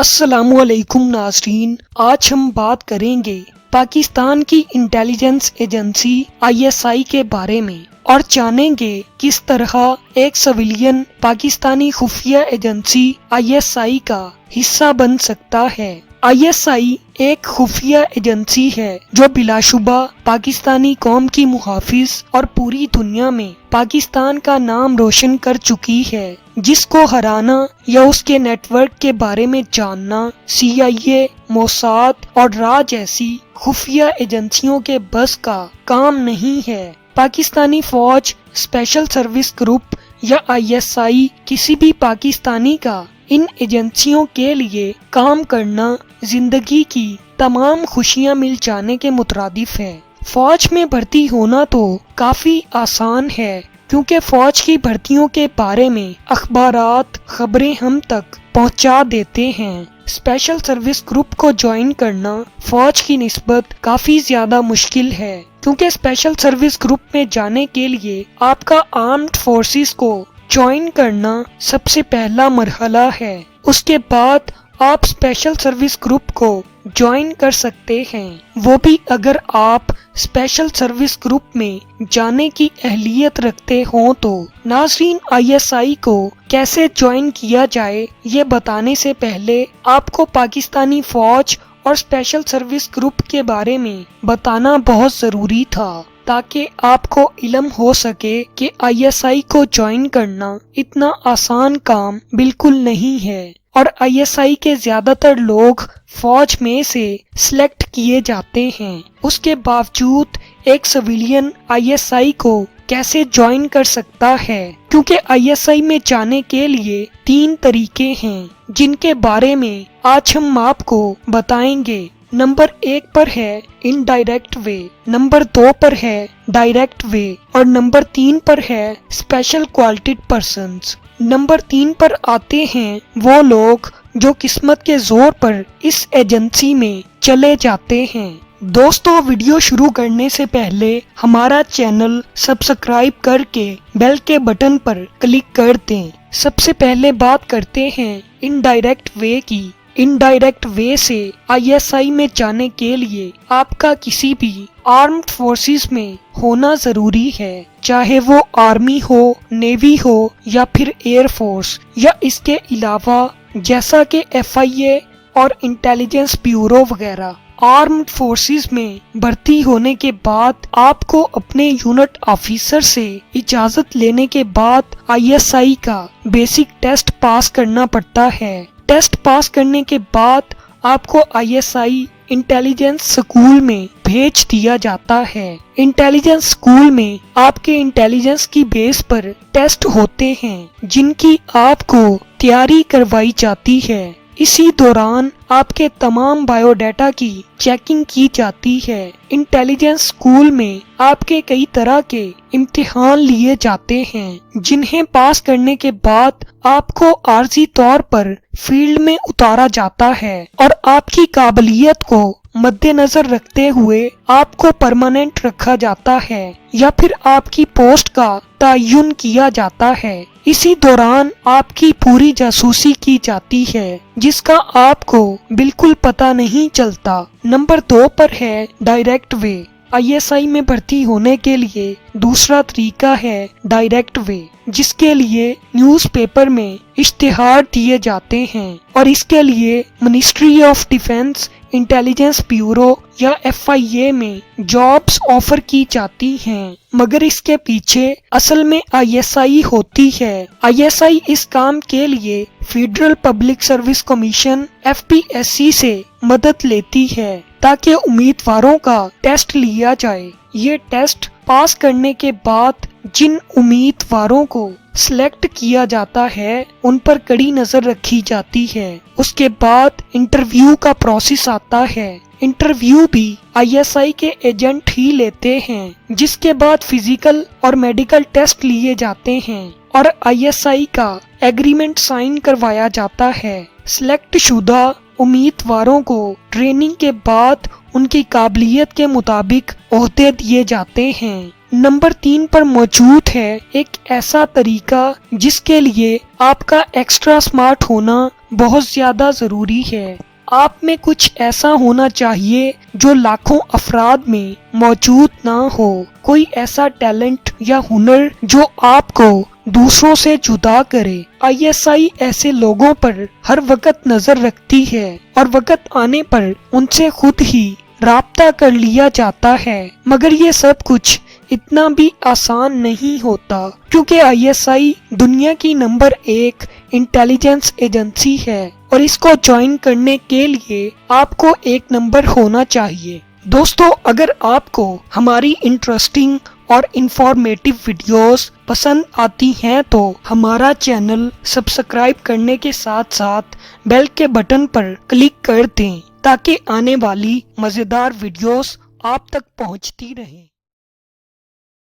السلام علیکم ناظرین، آج ہم بات کریں گے پاکستان کی انٹیلیجنس ایجنسی ISI کے بارے میں اور جانیں گے کس طرح ایک سویلین پاکستانی خفیہ ایجنسی ISI کا حصہ بن سکتا ہے۔ ISI ایک خفیہ ایجنسی ہے جو بلا شبہ پاکستانی قوم کی محافظ اور پوری دنیا میں پاکستان کا نام روشن کر چکی ہے، جس کو ہرانا یا اس کے نیٹ ورک کے بارے میں جاننا CIA، موساد اور را جیسی خفیہ ایجنسیوں کے بس کا کام نہیں ہے۔ پاکستانی فوج، اسپیشل سروس گروپ یا ISI کسی بھی پاکستانی کا ان ایجنسیوں کے لیے کام کرنا زندگی کی تمام خوشیاں مل جانے کے مترادف ہے۔ فوج میں بھرتی ہونا تو کافی آسان ہے، کیونکہ فوج کی بھرتیوں کے بارے میں اخبارات، خبریں ہم تک پہنچا دیتے ہیں۔ اسپیشل سروس گروپ کو جوائن کرنا فوج کی نسبت کافی زیادہ مشکل ہے، کیونکہ اسپیشل سروس گروپ میں جانے کے لیے آپ کا آرمڈ فورسز کو جوائن کرنا سب سے پہلا مرحلہ ہے۔ اس کے بعد آپ اسپیشل سروس گروپ کو جوائن کر سکتے ہیں، وہ بھی اگر آپ اسپیشل سروس گروپ میں جانے کی اہلیت رکھتے ہوں تو۔ ناظرین، ISI کو کیسے جوائن کیا جائے یہ بتانے سے پہلے آپ کو پاکستانی فوج اور اسپیشل سروس گروپ کے بارے میں بتانا بہت ضروری تھا، تاکہ آپ کو علم ہو سکے کہ ISI کو جوائن کرنا اتنا آسان کام بالکل نہیں ہے، اور ISI کے زیادہ تر لوگ فوج میں سے سلیکٹ کیے جاتے ہیں۔ اس کے باوجود ایک سویلین ISI کو کیسے جوائن کر سکتا ہے، کیونکہ ISI میں جانے کے لیے 3 طریقے ہیں جن کے بارے میں آج ہم آپ کو بتائیں گے۔ نمبر 1 پر ہے انڈائریکٹ وے، نمبر 2 پر ہے ڈائریکٹ وے، اور نمبر 3 پر ہے اسپیشل کوالٹیڈ پرسنز۔ نمبر 3 پر آتے ہیں وہ لوگ جو قسمت کے زور پر اس ایجنسی میں چلے جاتے ہیں۔ دوستو، ویڈیو شروع کرنے سے پہلے ہمارا چینل سبسکرائب کر کے بیل کے بٹن پر کلک کر دیں۔ سب سے پہلے بات کرتے ہیں انڈائریکٹ وے کی۔ انڈائریکٹ وے سے ISI میں جانے کے لیے آپ کا کسی بھی آرمڈ فورسز میں ہونا ضروری ہے، چاہے وہ آرمی ہو، نیوی ہو یا پھر ایئر فورس، یا اس کے علاوہ جیسا کہ FIA اور انٹیلیجنس بیورو وغیرہ۔ آرمڈ فورسز میں بھرتی ہونے کے بعد آپ کو اپنے یونٹ آفیسر سے اجازت لینے کے بعد ISI کا بیسک ٹیسٹ پاس کرنا پڑتا ہے۔ ٹیسٹ پاس کرنے کے بعد آپ کو ISI انٹیلیجنس سکول میں بھیج دیا جاتا ہے۔ انٹیلیجنس سکول میں آپ کے انٹیلیجنس کی بیس پر ٹیسٹ ہوتے ہیں جن کی آپ کو تیاری کروائی جاتی ہے۔ اسی دوران آپ کے تمام بایو ڈیٹا کی چیکنگ کی جاتی ہے۔ انٹیلیجنس سکول میں آپ کے کئی طرح کے امتحان لیے جاتے ہیں، جنہیں پاس کرنے کے بعد آپ کو عارضی طور پر فیلڈ میں اتارا جاتا ہے، اور آپ کی قابلیت کو مد نظر رکھتے ہوئے آپ کو پرماننٹ رکھا جاتا ہے، یا پھر آپ کی پوسٹ کا تعین کیا جاتا ہے۔ اسی دوران آپ کی پوری جاسوسی کی جاتی ہے، جس کا آپ کو بالکل پتہ نہیں چلتا۔ نمبر 2 پر ہے ڈائریکٹ وے۔ ISI میں بھرتی ہونے کے لیے دوسرا طریقہ ہے ڈائریکٹ وے، جس کے لیے نیوز پیپر میں اشتہار دیے جاتے ہیں، اور اس کے لیے ministry of defence, intelligence bureau یا FIA میں جابز آفر کی جاتی ہیں، مگر اس کے پیچھے اصل میں ISI ہوتی ہے۔ ISI اس کام کے لیے federal public service commission FPSC سے مدد لیتی ہے، تاکہ امیدواروں کا ٹیسٹ لیا جائے۔ یہ ٹیسٹ پاس کرنے کے بعد جن امیدواروں کو سلیکٹ کیا جاتا ہے ان پر کڑی نظر رکھی جاتی ہے۔ اس کے بعد انٹرویو کا پروسیس آتا ہے۔ انٹرویو بھی ISI کے ایجنٹ ہی لیتے ہیں، جس کے بعد فزیکل اور میڈیکل ٹیسٹ لیے جاتے ہیں، اور ISI کا ایگریمنٹ سائن کروایا جاتا ہے۔ سلیکٹ شدہ امیدواروں کو ٹریننگ کے بعد ان کی قابلیت کے مطابق عہدے دیے جاتے ہیں۔ نمبر 3 پر موجود ہے ایک ایسا طریقہ جس کے لیے آپ کا ایکسٹرا سمارٹ ہونا بہت زیادہ ضروری ہے۔ آپ میں کچھ ایسا ہونا چاہیے جو لاکھوں افراد میں موجود نہ ہو، کوئی ایسا ٹیلنٹ یا ہنر جو آپ کو دوسروں سے جدا کرے۔ ISI ایسے لوگوں پر ہر وقت نظر رکھتی ہے اور وقت آنے پر ان سے خود ہی رابطہ کر لیا جاتا ہے، مگر یہ سب کچھ اتنا بھی آسان نہیں ہوتا، کیونکہ ISI دنیا کی نمبر 1 انٹیلیجنس ایجنسی ہے اور اس کو جوائن کرنے کے لیے آپ کو 1 نمبر ہونا چاہیے۔ دوستو، اگر آپ کو ہماری انٹرسٹنگ اور انفارمیٹیو ویڈیوز پسند آتی ہیں تو ہمارا چینل سبسکرائب کرنے کے ساتھ ساتھ بیل کے بٹن پر کلک کر دیں تاکہ آنے والی مزیدار ویڈیوز آپ تک پہنچتی رہیں۔